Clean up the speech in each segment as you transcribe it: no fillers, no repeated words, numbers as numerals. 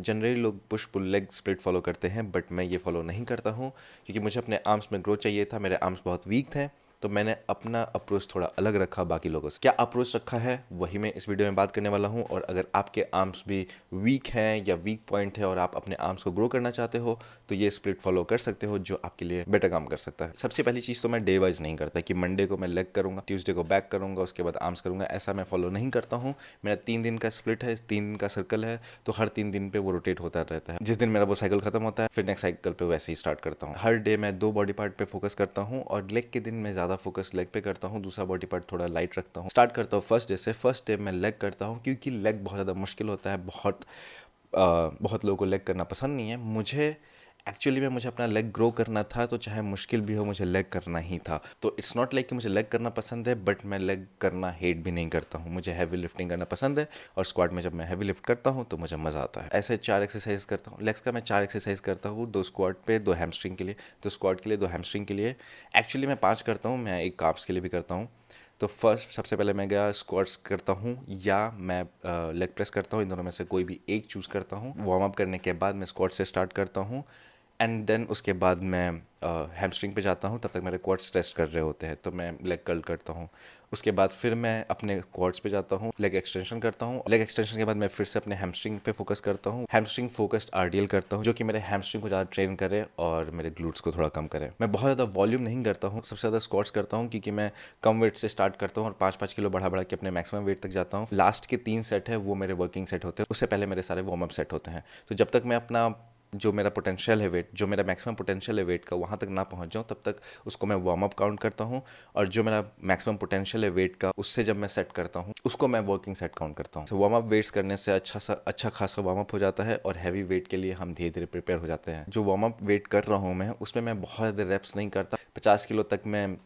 Generally लोग push pull leg split follow करते हैं, बट मैं ये फॉलो नहीं करता हूँ क्योंकि मुझे अपने आर्म्स में ग्रो चाहिए था। मेरे आर्म्स बहुत वीक थे, तो मैंने अपना अप्रोच थोड़ा अलग रखा बाकी लोगों से। क्या अप्रोच रखा है वही मैं इस वीडियो में बात करने वाला हूँ। और अगर आपके आर्म्स भी वीक हैं या वीक पॉइंट है और आप अपने आर्म्स को ग्रो करना चाहते हो तो ये स्प्लिट फॉलो कर सकते हो, जो आपके लिए बेटर काम कर सकता है। सबसे पहली चीज़ तो मैं डे वाइज नहीं करता कि मंडे को मैं लेग करूँगा, ट्यूसडे को बैक करूँगा, उसके बाद आर्म्स करूँगा, ऐसा मैं फॉलो नहीं करता हूँ। मेरा 3 दिन का स्प्लिट है, 3 दिन का सर्कल है, तो हर 3 दिन पे वो रोटेट होता रहता है। जिस दिन मेरा वो साइकिल खत्म होता है फिर नेक्स्ट साइकिल पे वैसे ही स्टार्ट करता हूँ। हर डे मैं 2 बॉडी पार्ट पे फोकस करता हूँ और लेग के दिन मैं ज़्यादा फोकस लेग पे करता हूँ, दूसरा बॉडी पार्ट थोड़ा लाइट रखता हूँ। स्टार्ट करता हूँ फर्स्ट डे से। फर्स्ट डे मैं लेग करता हूँ क्योंकि लेग बहुत ज़्यादा मुश्किल होता है। बहुत लोगों को लेग करना पसंद नहीं है। मुझे अपना लेग ग्रो करना था, तो चाहे मुश्किल भी हो मुझे लेग करना ही था। तो इट्स नॉट लाइक कि मुझे लेग करना पसंद है, बट मैं लेग करना हेट भी नहीं करता हूँ। मुझे हैवी लिफ्टिंग करना पसंद है और स्क्वाट में जब मैं हैवी लिफ्ट करता हूँ तो मुझे मज़ा आता है। ऐसे 4 एक्सरसाइज करता हूँ लेग्स का। मैं 4 एक्सरसाइज करता हूँ, 2 स्क्वाट पे, 2 हैमस्ट्रिंग के लिए, 2 स्क्वाट के लिए, 2 हैमस्ट्रिंग के लिए। एक्चुअली मैं 5 करता हूँ, मैं एक काप्स के लिए भी करता हूँ। तो फर्स्ट सबसे पहले मैं गया स्क्वाट्स करता हूँ या मैं लेग प्रेस करता हूँ। इन दोनों में से कोई भी एक चूज़ करता हूँ। वार्म अप करने के बाद मैं स्क्वाट से स्टार्ट करता हूँ एंड देन उसके बाद मैं हैमस्ट्रिंग पे जाता हूँ। तब तक मेरे क्वाड्स रेस्ट कर रहे होते हैं, तो मैं लेग कर्ल करता हूँ। उसके बाद फिर मैं अपने क्वाड्स पे जाता हूँ, लेग एक्सटेंशन करता हूँ। लेग एक्सटेंशन के बाद मैं फिर से अपने हैमस्ट्रिंग पे फोकस करता हूँ। हैमस्ट्रिंग फोकस्ड आरडीएल करता हूँ, जो कि मेरे हैमस्ट्रिंग को ज़्यादा ट्रेन करे और मेरे ग्लूट्स को थोड़ा कम करे। मैं बहुत ज़्यादा वॉल्यूम नहीं करता हूँ, सबसे ज़्यादा स्क्वाट्स करता हूँ क्योंकि मैं कम वेट से स्टार्ट करता हूँ और 5-5 किलो बढ़ा बढ़ा के अपने मैक्सिमम वेट तक जाता हूँ। लास्ट के 3 सेट है वो मेरे वर्किंग सेट होते हैं, उससे पहले मेरे सारे वार्म अप सेट होते हैं। तो जब तक मैं अपना जो मेरा पोटेंशियल है वेट, जो मेरा मैक्सिमम पोटेंशियल है वेट का, वहाँ तक ना पहुँच जाऊँ तब तक उसको मैं वार्म अप काउंट करता हूँ। और जो मेरा मैक्सिमम पोटेंशियल है वेट का, उससे जब मैं सेट करता हूँ उसको मैं वर्किंग सेट काउंट करता हूँ। वार्म अप वेट्स करने से अच्छा खासा वार्म अप हो जाता है और हैवी वेट के लिए हम धीरे धीरे प्रिपेयर हो जाते हैं। जो वार्म अप वेट कर रहा हूँ मैं, उसमें मैं बहुत ज़्यादा रेप्स नहीं करता। 50 किलो तक मैं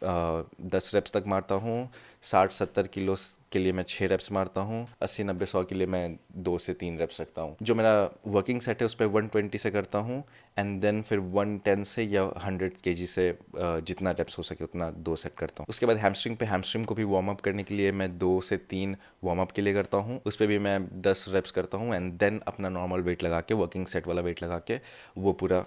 10 रेप्स तक मारता हूँ। 60-70 किलो के लिए मैं 6 रेप्स मारता हूँ। 80-90-100 के लिए मैं 2 से 3 रेप्स रखता हूँ। जो मेरा वर्किंग सेट है उस पर 120 से करता हूँ एंड देन फिर 110 से या 100 केजी से जितना रेप्स हो सके उतना 2 सेट करता हूँ। उसके बाद हैमस्ट्रिंग को भी वार्म अप करने के लिए मैं 2 से 3 वार्म अप के लिए करता हूँ। उस पर भी मैं 10 रेप्स करता हूँ एंड देन अपना नॉर्मल वेट लगा के, वर्किंग सेट वाला वेट लगा के वो पूरा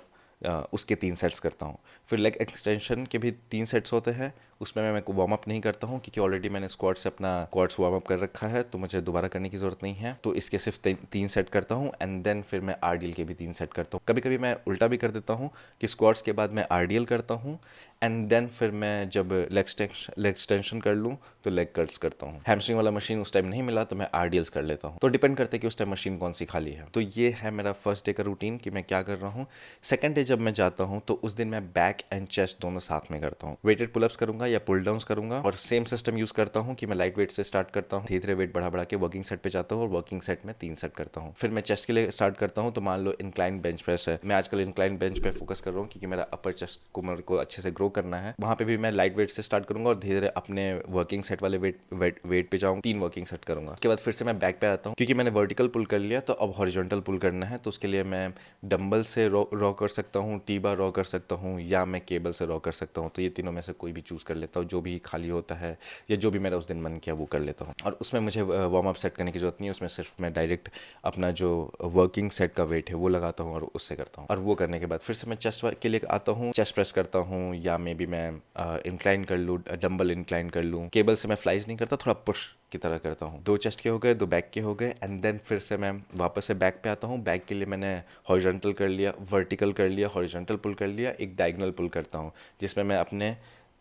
उसके 3 सेट्स करता हूँ। फिर लेग एक्सटेंशन के भी 3 सेट्स होते हैं, उसमें मैं वार्म अप नहीं करता हूँ क्योंकि ऑलरेडी मैंने स्क्वाट से अपना क्वाड्स वार्म अप कर रखा है, तो मुझे दोबारा करने की ज़रूरत नहीं है। तो इसके सिर्फ 3 सेट करता हूँ एंड देन फिर मैं आरडीएल के भी 3 सेट करता हूँ। कभी कभी मैं उल्टा भी कर देता हूँ कि स्क्वाट्स के बाद मैं आरडीएल करता हूँ एंड देन फिर मैं जब लेग एक्सटेंशन कर लूँ तो लेग कर्ल्स करता हूँ। हैमस्ट्रिंग वाला मशीन उस टाइम नहीं मिला तो मैं आरडीएल्स कर लेता हूँ। तो डिपेंड करता है कि उस टाइम मशीन कौन सी खाली है। तो ये है मेरा फर्स्ट डे का रूटीन कि मैं क्या कर रहा हूँ। सेकंड डे जब मैं जाता हूँ तो उस दिन मैं बैक एंड चेस्ट दोनों साथ में करता हूँ। वेटेड पुलअप्स करूंगा या पुल डाउन्स करूंगा और सेम सिस्टम यूज करता हूँ कि मैं लाइट वेट से स्टार्ट करता हूँ, धीरे धीरे वेट बढ़ा बढ़ा के वर्किंग सेट पे जाता हूँ और वर्किंग सेट में 3 सेट करता हूँ। फिर मैं चेस्ट के लिए स्टार्ट करता हूँ। तो मान लो इंक्लाइन बेंच प्रेस है, मैं आजकल इंक्लाइन बेंच पे फोकस कर रहा हूँ क्योंकि मेरा अपर चेस्ट को मेरे को अच्छे से ग्रो करना है। वहाँ पे भी मैं लाइट वेट से स्टार्ट करूंगा और धीरे धीरे अपने वर्किंग सेट वाले वेट पे जाऊँ, 3 वर्किंग सेट करूंगा। उसके बाद फिर से मैं बैक पे आता हूँ क्योंकि मैंने वर्टिकल पुल कर लिया, तो अब हॉरिजॉन्टल पुल करना है। तो उसके लिए मैं डंबल से रॉ कर सकता हूँ, टी बार रॉ कर सकता हूँ या मैं केबल से रॉ कर सकता हूँ। तो ये तीनों में से कोई भी चूज़ कर लेता हूँ, जो भी खाली होता है या जो भी मेरा उस दिन मन किया वो कर लेता हूँ। और उसमें मुझे वार्म अप सेट करने की जरूरत नहीं है, उसमें सिर्फ मैं डायरेक्ट अपना जो वर्किंग सेट का वेट है वो लगाता हूँ और उससे करता हूँ। और वो करने के बाद फिर से मैं चेस्ट के लिए आता हूँ, चेस्ट प्रेस करता हूँ या मे बी मैं इंक्लाइन कर लूँ, डंबल इंक्लाइन कर लूँ। केबल से मैं फ्लाइज नहीं करता, थोड़ा पुश की तरह करता हूँ। 2 चेस्ट के हो गए, 2 बैक के हो गए एंड देन फिर से मैं वापस से बैक पे आता हूँ। बैक के लिए मैंने हॉरिजॉन्टल कर लिया, वर्टिकल कर लिया, हॉरिजॉन्टल पुल कर लिया, एक डायगोनल पुल करता हूँ जिसमें मैं अपने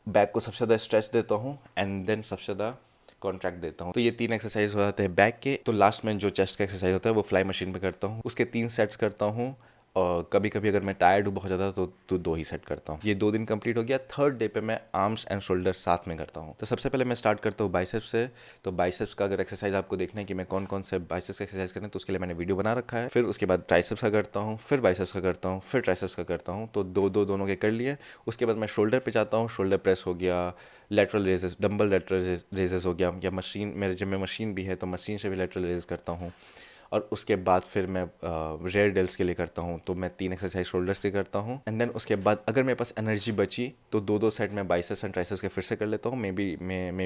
बैक को सबसे ज़्यादा स्ट्रेच देता हूँ एंड देन सबसे ज़्यादा कॉन्ट्रैक्ट देता हूँ। तो ये 3 एक्सरसाइज हो जाते हैं बैक के। तो लास्ट में जो चेस्ट का एक्सरसाइज होता है वो फ्लाई मशीन पे करता हूँ, उसके 3 सेट्स करता हूँ। और कभी कभी अगर मैं टायर्ड हूँ बहुत ज़्यादा तो 2 ही सेट करता हूँ। ये 2 दिन कंप्लीट हो गया। थर्ड डे पे मैं आर्म्स एंड शोल्डर साथ में करता हूँ। तो सबसे पहले मैं स्टार्ट करता हूँ बाइसेप्स से। तो बाइसेप्स का अगर एक्सरसाइज आपको देखना है कि मैं कौन कौन से बाइसेप्स का एक्सरसाइज करना है तो उसके लिए मैंने वीडियो बना रखा है। फिर उसके बाद ट्राइसेप्स का करता हूँ, फिर बाइसेप्स का करता हूँ, फिर ट्राइसेप्स का करता हूँ। तो दोनों के कर लिए। उसके बाद मैं शोल्डर पे जाता हूँ, शोल्डर प्रेस हो गया, lateral raises, dumbbell lateral raises हो गया, या मशीन, मेरे जिम में मशीन भी है तो मशीन से भी लेटरल रेजेस करता हूँ। और उसके बाद फिर मैं रेयर डेल्स के लिए करता हूँ, तो मैं 3 एक्सरसाइज शोल्डर्स की करता हूँ। एंड देन उसके बाद अगर मेरे पास एनर्जी बची तो 2-2 सेट मैं बाइसेप्स एंड ट्राइसेप्स के फिर से कर लेता हूँ। मे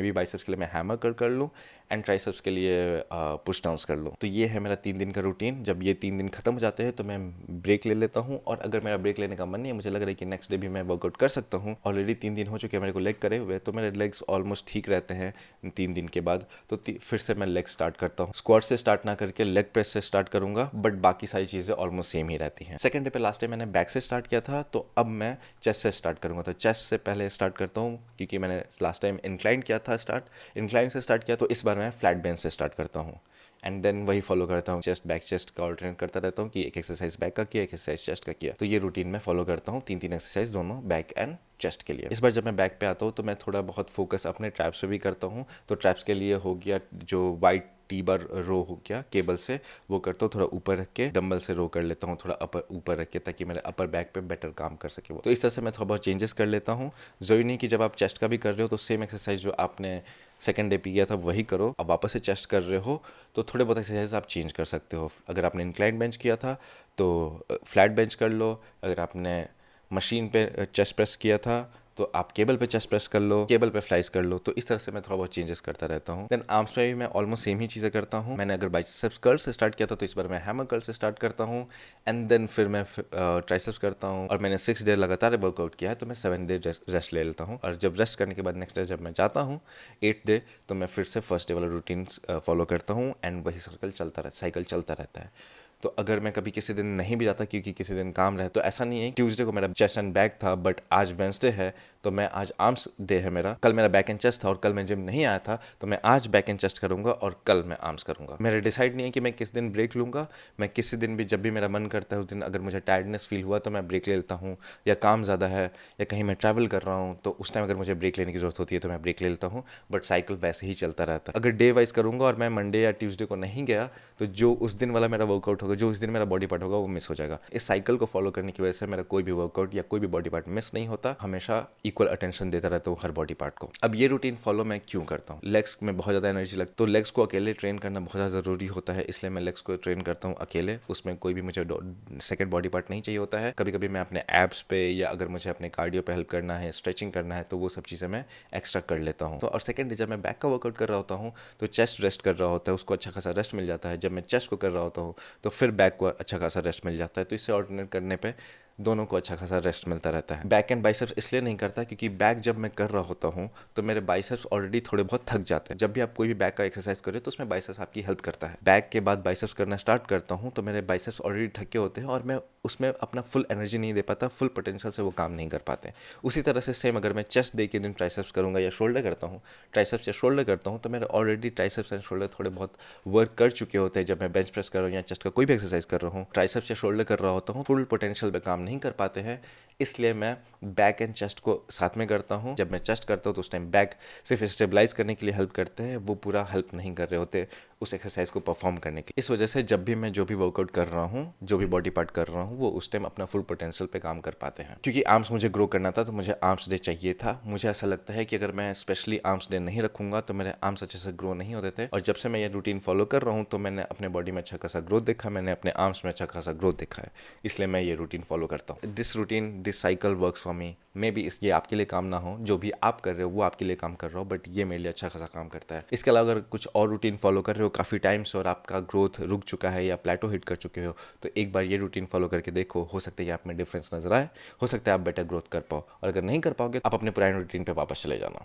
बी बाइसेप्स के लिए मैं हैमर कर लूँ एंड ट्राइसेप्स के लिए पुश डाउन्स कर लूँ। तो ये है मेरा 3 दिन का रूटीन। जब ये 3 दिन खत्म हो जाते हैं तो मैं ब्रेक ले लेता हूँ, और अगर मेरा ब्रेक लेने का मन नहीं है, मुझे लग रहा है कि नेक्स्ट डे भी मैं वर्कआउट कर सकता हूँ, ऑलरेडी 3 दिन हो चुके हैं मेरे को लेग करे हुए, तो मेरे लेग्स ऑलमोस्ट ठीक रहते हैं 3 दिन के बाद, तो फिर से मैं लेग स्टार्ट करता हूँ। स्क्वाट से स्टार्ट ना करके लेग प्रेस से स्टार्ट करूंगा, बट बाकी सारी चीज़ें ऑलमोस्ट सेम ही रहती हैं। सेकंड डे पे लास्ट डे मैंने बैक से स्टार्ट किया था, तो अब मैं चेस्ट से स्टार्ट करूंगा। तो चेस्ट से पहले स्टार्ट करता हूँ, क्योंकि मैंने लास्ट टाइम इंक्लाइन किया था, इंक्लाइन से स्टार्ट किया, तो इस बार मैं फ्लैट बेंच से स्टार्ट करता हूँ। एंड देन वही फॉलो करता हूँ, चेस्ट बैक चेस्ट का ऑल्टरनेट करता रहता हूँ कि एक एक्सरसाइज बैक का किया, एक एक्सरसाइज चेस्ट का किया। तो ये रूटीन मैं फॉलो करता हूँ, 3-3 एक्सरसाइज दोनों बैक एंड चेस्ट के लिए। इस बार जब मैं बैक पे आता हूँ तो मैं थोड़ा बहुत फोकस अपने ट्रैप्स पे भी करता हूँ। तो ट्रैप्स के लिए हो गया जो वाइट टी बार रो हो गया केबल से, वो करता हूँ, थोड़ा ऊपर रख के डंबल से रो कर लेता हूँ, थोड़ा अपर ऊपर रख के, ताकि मेरे अपर बैक पे बेटर काम कर सके वो। तो इस तरह से मैं थोड़ा बहुत चेंजेस कर लेता हूँ। जरूरी नहीं कि जब आप चेस्ट का भी कर रहे हो तो सेम एक्सरसाइज जो आपने सेकंड डे पे किया था वही करो। अब वापस से चेस्ट कर रहे हो तो थोड़े बहुत एक्सरसाइज आप चेंज कर सकते हो। अगर आपने इंक्लाइन बेंच किया था तो फ्लैट बेंच कर लो, अगर आपने मशीन पे चेस्ट प्रेस किया था तो आप केबल पे चेस्ट प्रेस कर लो, केबल पे फ्लाइज कर लो। तो इस तरह से मैं थोड़ा बहुत चेंजेस करता रहता हूँ। देन आर्म्स में भी मैं ऑलमोस्ट सेम ही चीज़ें करता हूँ। मैंने अगर बाइसेप्स कर्ल से स्टार्ट किया था तो इस बार मैं हैमर कर्ल से स्टार्ट करता हूँ, एंड देन फिर मैं ट्राइसेप्स करता हूँ। और मैंने 6 डे लगातार वर्कआउट किया है, तो मैं 7 डे रेस्ट ले लेता हूँ। और जब रेस्ट करने के बाद नेक्स्ट डे जब मैं जाता हूँ 8th डे, तो मैं फिर से फर्स्ट डे वाला रूटीन फॉलो करता हूँ, एंड वही साइकिल चलता रहता है। तो अगर मैं कभी किसी दिन नहीं भी जाता क्योंकि किसी दिन काम रहे, तो ऐसा नहीं है। ट्यूसडे को मेरा चेस्ट एंड बैक था, बट आज वेंसडे है तो मैं आज आर्म्स डे है मेरा। कल मेरा बैक एंड चेस्ट था और कल मैं जिम नहीं आया था, तो मैं आज बैक एंड चेस्ट करूंगा और कल मैं आर्म्स करूंगा। मेरा डिसाइड नहीं है कि मैं किस दिन ब्रेक लूंगा। मैं किसी दिन भी जब भी मेरा मन करता है उस दिन अगर मुझे टायर्डनेस फील हुआ तो मैं ब्रेक ले लेता हूँ, या काम ज़्यादा है या कहीं मैं ट्रैवल कर रहा हूँ तो उस टाइम अगर मुझे ब्रेक लेने की जरूरत होती है तो मैं ब्रेक ले लेता हूँ। बट साइकिल वैसे ही चलता रहता है। अगर डे वाइज करूंगा और मैं मंडे या ट्यूसडे को नहीं गया तो जो उस दिन वाला मेरा वर्कआउट होगा, जो उस दिन मेरा बॉडी पार्ट होगा, वो मिस हो जाएगा। इस साइकिल को फॉलो करने की वजह से मेरा कोई भी वर्कआउट या कोई भी बॉडी पार्ट मिस नहीं होता, हमेशा इक्वल अटेंशन देता रहता हूँ हर बॉडी पार्ट को। अब ये रूटीन फॉलो मैं क्यों करता हूँ? लेग्स में बहुत ज़्यादा एनर्जी लगती है, तो लेग्स को अकेले ट्रेन करना बहुत ज़्यादा ज़रूरी होता है, इसलिए मैं लेग्स को ट्रेन करता हूँ अकेले। उसमें कोई भी मुझे सेकेंड बॉडी पार्ट नहीं चाहिए होता है। कभी कभी मैं अपने एब्स पे या अगर मुझे अपने कार्डियो पे हेल्प करना है, स्ट्रेचिंग करना है, तो वो सब चीज़ें मैं एक्स्ट्रा कर लेता हूँ। तो और सेकेंड डे जब मैं बैक का वर्कआउट कर रहा होता हूँ तो चेस्ट रेस्ट कर रहा होता है, उसको अच्छा खासा रेस्ट मिल जाता है। जब मैं चेस्ट को कर रहा होता हूँ तो फिर बैक को अच्छा खासा रेस्ट मिल जाता है। तो इससे ऑल्टरनेट करने पे दोनों को अच्छा खासा रेस्ट मिलता रहता है। बैक एंड बाइसेप्स इसलिए नहीं करता क्योंकि बैक जब मैं कर रहा होता हूँ तो मेरे बाइसेप्स ऑलरेडी थोड़े बहुत थक जाते हैं। जब भी आप कोई भी बैक का एक्सरसाइज करें तो उसमें बाइसेप्स आपकी हेल्प करता है। बैक के बाद बाइसेप्स करना स्टार्ट करता हूँ तो मेरे बाइसेप्स ऑलरेडी थके होते हैं और मैं उसमें अपना फुल एनर्जी नहीं दे पाता, फुल पोटेंशियल से वो काम नहीं कर पाते। उसी तरह से सेम अगर मैं चेस्ट डे के दिन ट्राइसेप्स करूंगा या शोल्डर करता हूँ, ट्राइसेप्स या शोल्डर करता हूँ, तो मेरे ऑलरेडी ट्राइसेप्स एंड शोल्डर थोड़े बहुत वर्क कर चुके होते हैं। जब मैं बेंच प्रेस कर रहा हूँ या चेस्ट का कोई भी एक्सरसाइज कर रहा हूँ, ट्राइसेप्स या शोल्डर कर रहा होता हूँ, फुल पोटेंशियल पे काम नहीं कर पाते हैं। इसलिए मैं बैक एंड चेस्ट को साथ में करता हूँ। जब मैं चेस्ट करता हूँ तो उस टाइम बैक सिर्फ स्टेबलाइज करने के लिए हेल्प करते हैं, वो पूरा हेल्प नहीं कर रहे होते उस एक्सरसाइज को परफॉर्म करने के लिए। इस वजह से जब भी मैं जो भी वर्कआउट कर रहा हूँ, जो भी बॉडी पार्ट कर रहा हूँ, वो उस टाइम अपना फुल पोटेंशियल पे काम कर पाते हैं। क्योंकि आर्म्स मुझे ग्रो करना था तो मुझे आर्म्स डे चाहिए था। मुझे ऐसा लगता है कि अगर मैं स्पेशली आर्म्स डे नहीं रखूंगा तो मेरे आर्म्स अच्छे से ग्रो नहीं होते थे। और जब से मैं ये रूटीन फॉलो कर रहा हूँ तो मैंने अपने बॉडी में अच्छा खासा ग्रोथ देखा, मैंने अपने आर्म्स में अच्छा खासा ग्रोथ देखा है, इसलिए मैं ये रूटीन फॉलो करता हूँ। This routine, this cycle works for me. May be ये आपके लिए काम ना हो, जो भी आप कर रहे हो वो आपके लिए काम कर रहा हो, बट ये मेरे लिए अच्छा खासा काम करता है। इसके अलावा अगर कुछ और रूटीन फॉलो कर रहे हो काफ़ी टाइम से और आपका ग्रोथ रुक चुका है या प्लेटो हिट कर चुके हो, तो एक बार ये रूटीन फॉलो करके देखो, हो सकता है कि आप में डिफरेंस नजर आए, हो सकता है आप बेटर ग्रोथ कर पाओ। और अगर नहीं कर पाओगे आप अपने पुराने रूटीन पे वापस चले जाना।